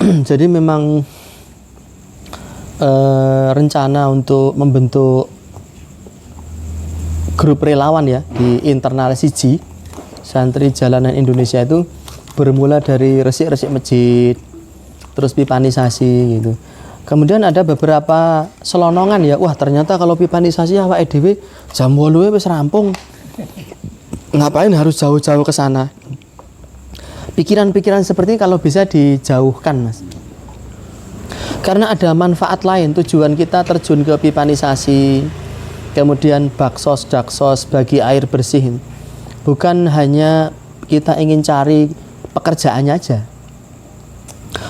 Jadi memang rencana untuk membentuk grup relawan ya di internal siji Santri Jalanan Indonesia itu bermula dari resik-resik masjid, terus pipanisasi gitu. Kemudian ada beberapa selonongan ya, wah ternyata kalau pipanisasi awake dhewe jam 8 wis rampung. Ngapain harus jauh-jauh ke sana? Pikiran-pikiran seperti ini kalau bisa dijauhkan, Mas. Karena ada manfaat lain, tujuan kita terjun ke pipanisasi, kemudian baksos, daksos, bagi air bersih. Bukan hanya kita ingin cari pekerjaannya aja.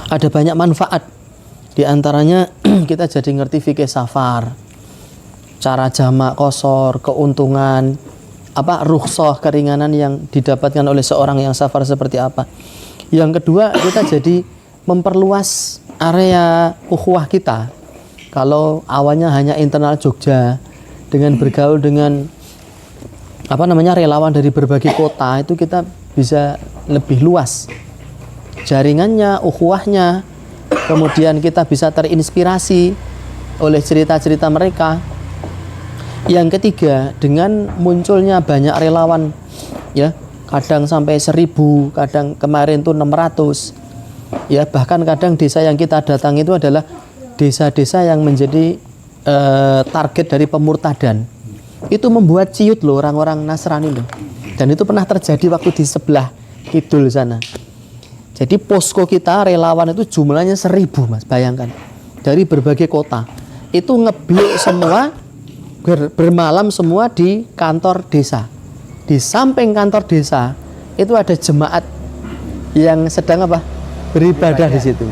Ada banyak manfaat. Di antaranya kita jadi ngerti fikih safar, cara jamak qashar, keuntungan, rukhsah, keringanan yang didapatkan oleh seorang yang safar seperti apa. Yang kedua, kita jadi memperluas area ukhuwah kita. Kalau awalnya hanya internal Jogja, dengan bergaul dengan relawan dari berbagai kota, itu kita bisa lebih luas jaringannya, ukhuwahnya. Kemudian kita bisa terinspirasi oleh cerita-cerita mereka. Yang ketiga, dengan munculnya banyak relawan ya, kadang sampai 1000, kadang kemarin tuh 600 ya, bahkan kadang desa yang kita datang itu adalah desa-desa yang menjadi target dari pemurtadan. Itu membuat ciut loh orang-orang Nasrani loh. Dan itu pernah terjadi waktu di sebelah kidul sana. Jadi posko kita relawan itu jumlahnya 1000, Mas, bayangkan, dari berbagai kota. Itu ngeblok semua, bermalam semua di kantor desa. Di samping kantor desa itu ada jemaat yang sedang beribadah di situ.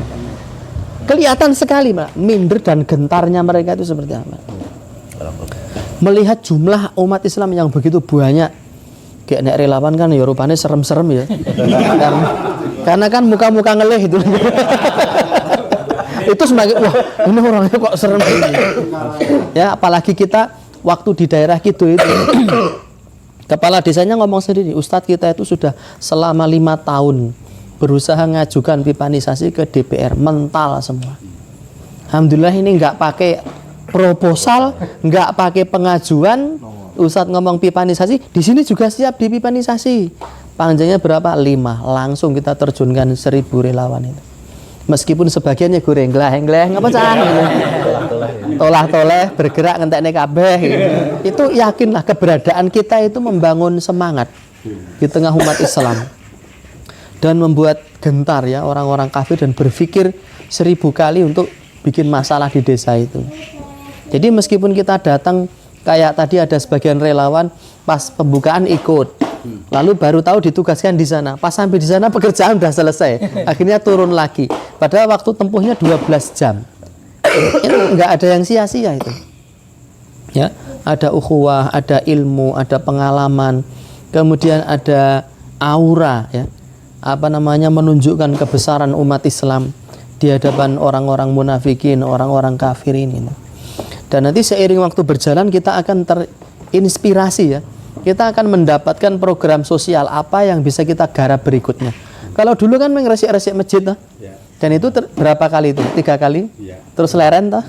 Kelihatan sekali, Pak, minder dan gentarnya mereka itu seperti apa. Melihat jumlah umat Islam yang begitu banyak, kayak nek relawan kan ya rupanya serem-serem ya. Karena kan muka-muka ngeleh itu. Itu semakin, wah ini orangnya kok serem ini. Ya, apalagi kita waktu di daerah gitu itu. Kepala desanya ngomong sendiri, Ustadz kita itu sudah selama 5 tahun berusaha ngajukan pipanisasi ke DPR, mental semua. Alhamdulillah ini nggak pakai proposal, nggak pakai pengajuan. Ustadz ngomong pipanisasi, di sini juga siap dipipanisasi. Panjangnya berapa? 5. Langsung kita terjunkan 1000 relawan itu. Meskipun sebagiannya goreng-gleh-gleh, ngapa cah? Tolah-toleh, bergerak ngentekne kabeh. Itu yakinlah keberadaan kita itu membangun semangat di tengah umat Islam dan membuat gentar ya orang-orang kafir dan berpikir 1000 kali untuk bikin masalah di desa itu. Jadi meskipun kita datang kayak tadi ada sebagian relawan pas pembukaan ikut, lalu baru tahu ditugaskan di sana. Pas sampai di sana pekerjaan udah selesai, akhirnya turun lagi. Padahal waktu tempuhnya 12 jam. Itu nggak ada yang sia-sia itu. Ya, ada ukhuwah, ada ilmu, ada pengalaman, kemudian ada aura ya. Menunjukkan kebesaran umat Islam di hadapan orang-orang munafikin, orang-orang kafir ini. Dan nanti seiring waktu berjalan kita akan terinspirasi ya. Kita akan mendapatkan program sosial apa yang bisa kita garap berikutnya. Kalau dulu kan resik-resik masjid toh. Dan itu berapa kali itu? 3 kali? Terus leren toh.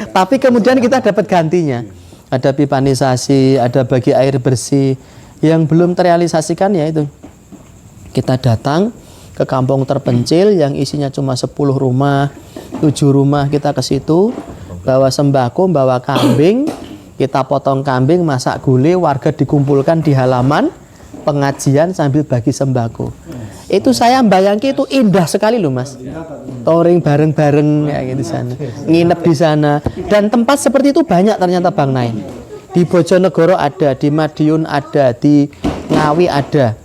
Tapi kemudian kita dapat gantinya. Ada pipanisasi, ada bagi air bersih. Yang belum terrealisasikan ya itu. Kita datang ke kampung terpencil yang isinya cuma 10 rumah, 7 rumah, kita ke situ, bawa sembako, bawa kambing, kita potong kambing, masak gulai, warga dikumpulkan di halaman, pengajian sambil bagi sembako. Itu saya bayangkan itu indah sekali loh, Mas. Touring bareng-bareng kayak gitu sana, nginep di sana, dan tempat seperti itu banyak ternyata Bang Nain. Di Bojonegoro ada, di Madiun ada, di Ngawi ada.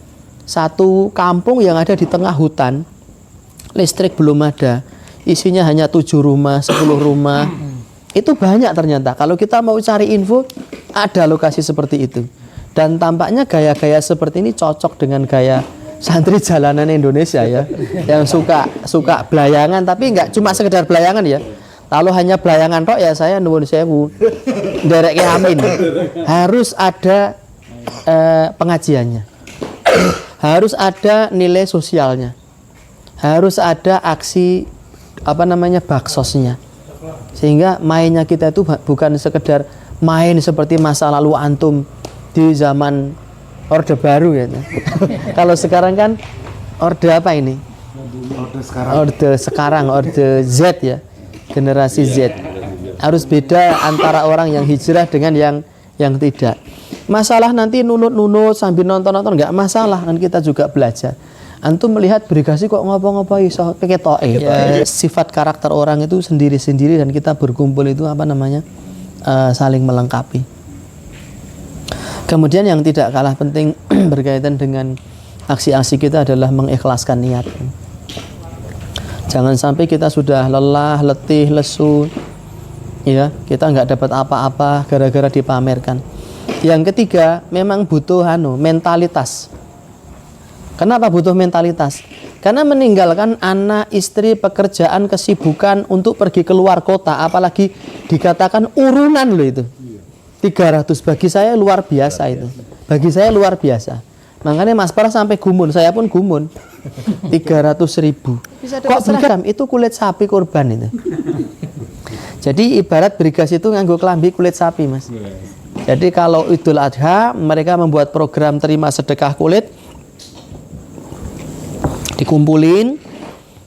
Satu kampung yang ada di tengah hutan, listrik belum ada, isinya hanya 7 rumah, 10 rumah. Itu banyak ternyata. Kalau kita mau cari info, ada lokasi seperti itu. Dan tampaknya gaya-gaya seperti ini cocok dengan gaya santri jalanan Indonesia ya, yang suka belayangan, tapi nggak cuma sekedar belayangan ya. Kalau hanya belayangan tok ya saya nuwun sewu, derek amin. Harus ada pengajiannya. Harus ada nilai sosialnya. harus ada aksi baksosnya, sehingga mainnya kita itu bukan sekedar main seperti masa lalu antum di zaman Orde Baru ya. Kalau sekarang kan orde apa ini? Orde sekarang, orde Z ya, generasi Z. Harus beda antara orang yang hijrah dengan yang tidak. Masalah nanti nunut-nunut sambil nonton-nonton nggak masalah, kan kita juga belajar. Antum melihat Brigasi kok ngopo-ngopo iso ketoke. Ya, sifat karakter orang itu sendiri-sendiri dan kita berkumpul itu saling melengkapi. Kemudian yang tidak kalah penting berkaitan dengan aksi-aksi kita adalah mengikhlaskan niat. Jangan sampai kita sudah lelah, letih, lesu, ya kita nggak dapat apa-apa gara-gara dipamerkan. Yang ketiga, memang butuh mentalitas. Kenapa butuh mentalitas? Karena meninggalkan anak, istri, pekerjaan, kesibukan untuk pergi keluar kota, apalagi dikatakan urunan loh itu. 300 bagi saya luar biasa itu. Bagi saya luar biasa. Makanya Mas Pras sampai gumun, saya pun gumun. 300.000. Kok seragam itu kulit sapi kurban itu. Jadi ibarat Brigasi itu nganggo kelambi kulit sapi, Mas. Jadi kalau Idul Adha mereka membuat program terima sedekah kulit, dikumpulin,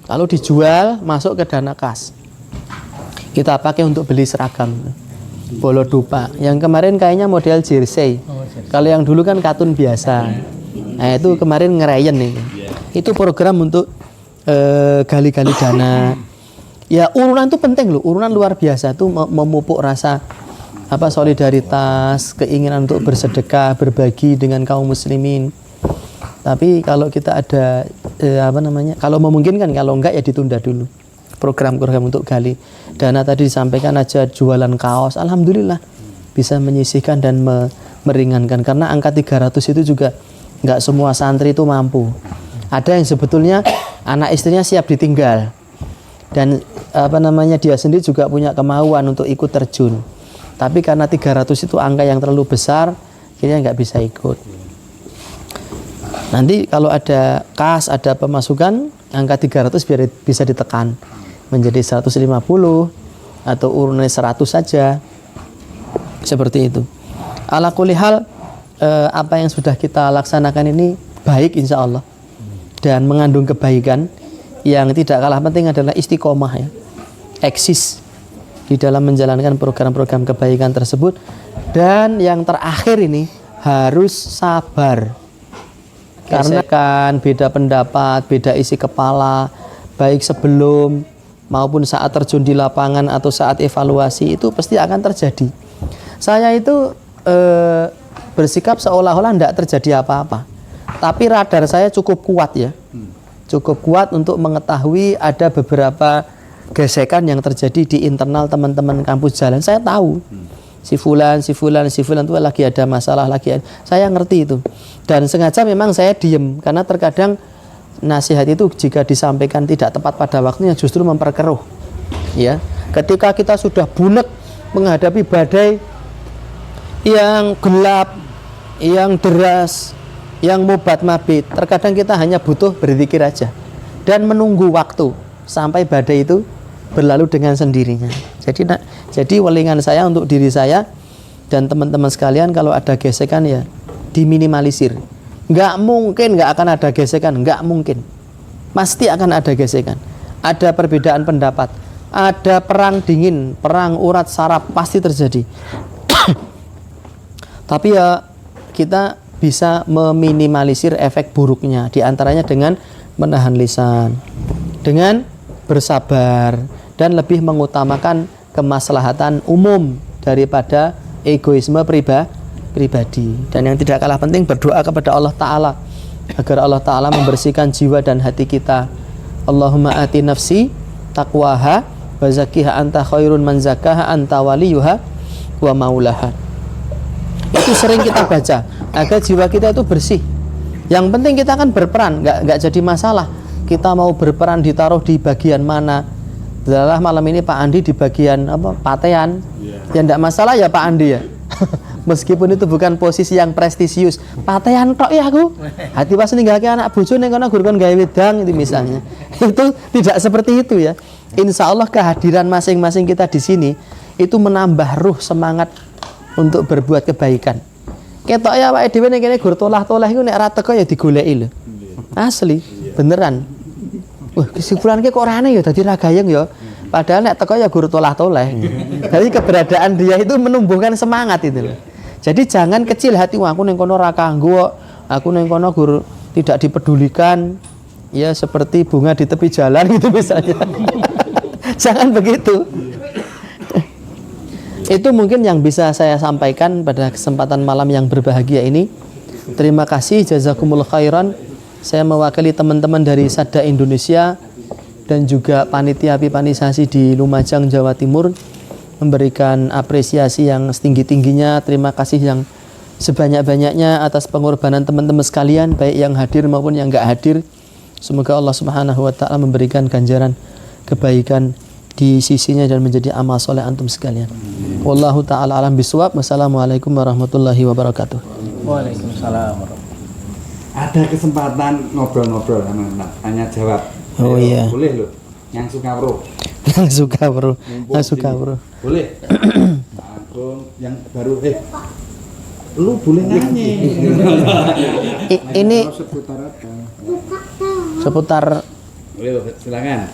lalu dijual masuk ke dana kas. Kita pakai untuk beli seragam bolo dupa. Yang kemarin kayaknya model jersey. Kalau yang dulu kan katun biasa. Nah itu kemarin ngerayen nih. Itu program untuk gali-gali dana. Ya urunan itu penting loh. Urunan luar biasa itu memupuk rasa solidaritas, keinginan untuk bersedekah, berbagi dengan kaum muslimin. Tapi kalau kita ada kalau memungkinkan, kalau enggak ya ditunda dulu program-program untuk gali dana. Tadi disampaikan aja jualan kaos, alhamdulillah bisa menyisihkan dan meringankan, karena angka 300 itu juga enggak semua santri itu mampu. Ada yang sebetulnya anak istrinya siap ditinggal dan dia sendiri juga punya kemauan untuk ikut terjun, tapi karena 300 itu angka yang terlalu besar, akhirnya nggak bisa ikut. Nanti kalau ada kas, ada pemasukan, angka 300 biar bisa ditekan menjadi 150 atau urunnya 100 saja. Seperti itu. Ala kulli hal, apa yang sudah kita laksanakan ini baik insya Allah dan mengandung kebaikan. Yang tidak kalah penting adalah istiqomah ya. Eksis di dalam menjalankan program-program kebaikan tersebut. Dan yang terakhir ini harus sabar. Karena kan beda pendapat, beda isi kepala, baik sebelum maupun saat terjun di lapangan atau saat evaluasi itu pasti akan terjadi. Saya itu bersikap seolah-olah tidak terjadi apa-apa. Tapi radar saya cukup kuat ya. Cukup kuat untuk mengetahui ada beberapa gesekan yang terjadi di internal teman-teman kampus jalan. Saya tahu. Si fulan itu lagi ada masalah saya ngerti itu, dan sengaja memang saya diem karena terkadang nasihat itu jika disampaikan tidak tepat pada waktunya justru memperkeruh ya. Ketika kita sudah bunek menghadapi badai yang gelap, yang deras, yang mubat mabit, terkadang kita hanya butuh berzikir aja dan menunggu waktu sampai badai itu berlalu dengan sendirinya. Jadi welingan saya untuk diri saya dan teman-teman sekalian, kalau ada gesekan ya diminimalisir. Nggak mungkin nggak akan ada gesekan, nggak mungkin. Pasti akan ada gesekan. Ada perbedaan pendapat, ada perang dingin, perang urat saraf pasti terjadi. Tapi ya kita bisa meminimalisir efek buruknya, diantaranya dengan menahan lisan, dengan bersabar, dan lebih mengutamakan kemaslahatan umum daripada egoisme pribadi. Dan yang tidak kalah penting, berdoa kepada Allah Ta'ala agar Allah Ta'ala membersihkan jiwa dan hati kita. Allahumma ati nafsi taqwaha wa zakkiha anta khairun man zakkaha anta waliyuha wa maulaha. Itu sering kita baca agar jiwa kita itu bersih. Yang penting kita akan berperan, nggak jadi masalah kita mau berperan ditaruh di bagian mana. Adalah malam ini Pak Andi di bagian patean. Ya enggak masalah ya Pak Andi ya. Meskipun itu bukan posisi yang prestisius. Patean tok ya aku. Hati pas ninggalke anak bojo ning kono gur kon gawe wedang itu misalnya. Itu tidak seperti itu ya. Insya Allah kehadiran masing-masing kita di sini itu menambah ruh semangat untuk berbuat kebaikan. Ketok ya awake dhewe ning kene gur tolah-tolah iku nek ora teko ya digoleki lho. Asli, beneran. Wah, kesimpulan kok ora aneh ya dadi ra gayeng ya. Padahal nek teko ya gur tolah-toleh. Jadi keberadaan dia itu menumbuhkan semangat itu loh. Jadi jangan kecil hati, wah aku ning kono ra kanggo, aku ning kono gur tidak dipedulikan. Ya seperti bunga di tepi jalan gitu misalnya. Jangan begitu. Itu mungkin yang bisa saya sampaikan pada kesempatan malam yang berbahagia ini. Terima kasih, jazakumullah khairan. Saya mewakili teman-teman dari Sada Indonesia dan juga panitia pipanisasi di Lumajang, Jawa Timur memberikan apresiasi yang setinggi-tingginya. Terima kasih yang sebanyak-banyaknya atas pengorbanan teman-teman sekalian, baik yang hadir maupun yang enggak hadir. Semoga Allah Subhanahu wa taala memberikan ganjaran kebaikan di sisinya dan menjadi amal soleh antum sekalian. Wallahu taala alam bisawab. Wassalamualaikum warahmatullahi wabarakatuh. Waalaikumsalam. Ada kesempatan ngobrol-ngobrol anak-anak, tanya jawab. Oh iya. Boleh loh. Yang suka bro. Yang suka bro. Yang suka bro. Boleh. Aku yang baru lu boleh nanya. Ini Seputar apa? seputar Boleh, silakan.